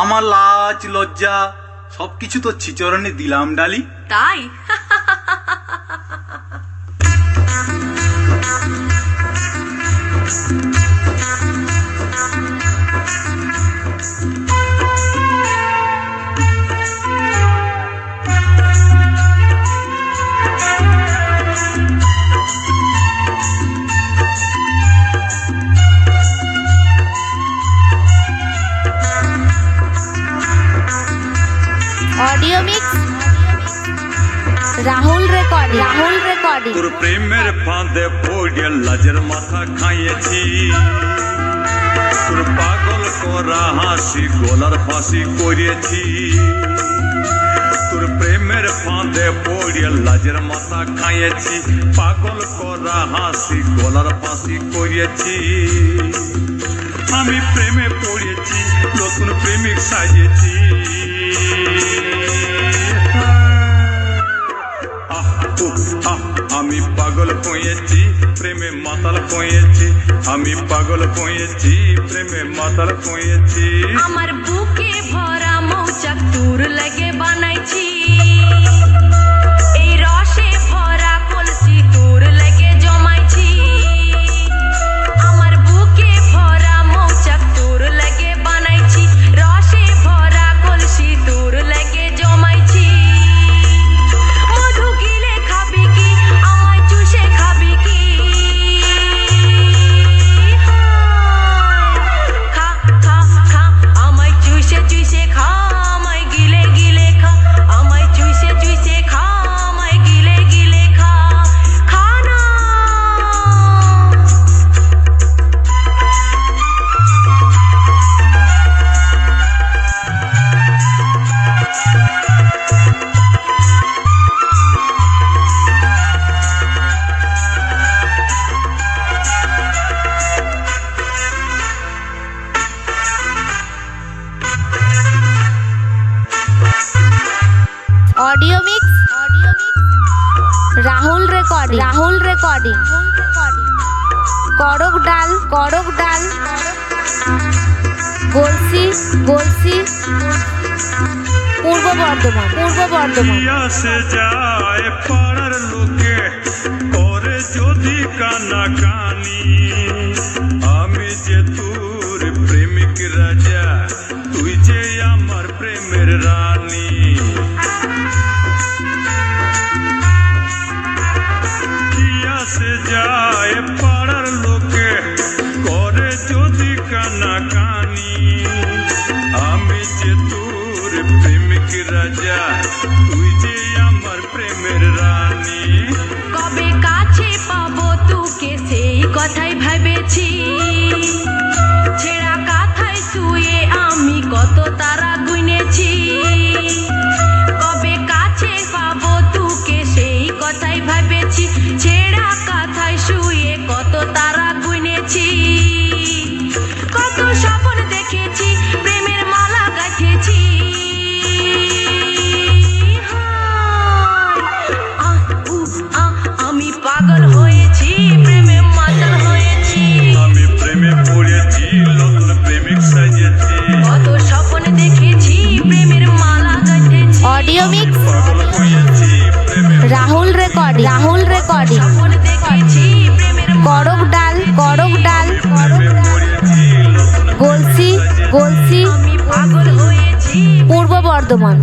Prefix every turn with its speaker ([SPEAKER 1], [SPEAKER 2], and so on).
[SPEAKER 1] আমার লাজ লজ্জা সবকিছু তোর চিচরণে দিলাম ডালি।
[SPEAKER 2] তাই
[SPEAKER 3] ऑडियो मिक्स राहुल रेकॉर्डिंग
[SPEAKER 4] তোর প্রেমের ফাঁদে পড়ে লাজের মাথা খাইয়েছি, তোর পাগল করা হাসি গলার ফাঁসি করিয়েছি। তোর প্রেমের ফাঁদে পড়ে লাজের মাথা খাইয়েছি, পাগল করা হাসি গলার ফাঁসি করিয়েছি। আমি প্রেমে পড়েছি, নতুন প্রেমিক সাজিয়েছি। আমি পাগল হয়েছি, প্রেমে মাতাল হয়েছি। আমি পাগল হয়েছি, প্রেমে মাতাল হয়েছি।
[SPEAKER 2] আমার বুকে ভরা মৌচাক তোর লাগে বানাইছি, এই রসে ভরা কলসি তোর লাগে জমাইছি। আমার বুকে ভরা মৌচাক তোর লাগে বানাইছি, রসে ভরা কলসি তোর লাগে জমাইছি। মধু গিলে খাবি কি, আমায় চুষে খাবি কি? খা খা খা আমায় চুষে চুষে খা, আমায় গিলে গিলে খা। আমায় চুষে চুষে খা, আমায় গিলে গিলে খা। খা না
[SPEAKER 3] ऑडियो मिक्स राहुल रिकॉर्डिंग करक डाल गोलसी पूर्व बर्धमान
[SPEAKER 4] আসে যায় পাড়ার লোকে করে যদি কানাকানি, আমি যে তোর প্রেমিক রাজা, তুই যে আমার প্রেমের রানী। আসে যায় পাড়ার লোকে করে যদি কানাকানি, আমি যে তোর প্রেমিক রাজা, তুই যে আমার প্রেমের রানী।
[SPEAKER 2] কবে কাছে পাবো তোকে সেই কথাই ভেবেছি, ছেঁড়া কাঁথায় শুয়ে আমি কত তারা গুনেছি। কবে কাছে পাবো তোকে সেই কথাই ভেবেছি, ছেঁড়া কাঁথায় শুয়ে কত তারা গুনেছি। কত স্বপ্ন দেখেছি, প্রেমের মালা গাঁথেছি। আমি পাগল হয়েছি, প্রেমে মাতাল হয়েছি।
[SPEAKER 4] আমি প্রেমে পড়েছি, নতুন প্রেমিক সাজিয়েছি।
[SPEAKER 2] কত স্বপ্ন দেখেছি, প্রেমের মালা গাঁথেছি।
[SPEAKER 3] ऑडियो मिक्स
[SPEAKER 4] পাগল হয়েছি, প্রেমে
[SPEAKER 3] राहुल रिकॉर्डिंग
[SPEAKER 2] স্বপ্ন দেখেছি, প্রেমের
[SPEAKER 3] करक डाल
[SPEAKER 4] প্রেমে পড়েছি, নতুন
[SPEAKER 3] गोलसी
[SPEAKER 2] আমি পাগল হয়েছি।
[SPEAKER 3] पूर्व बर्धमान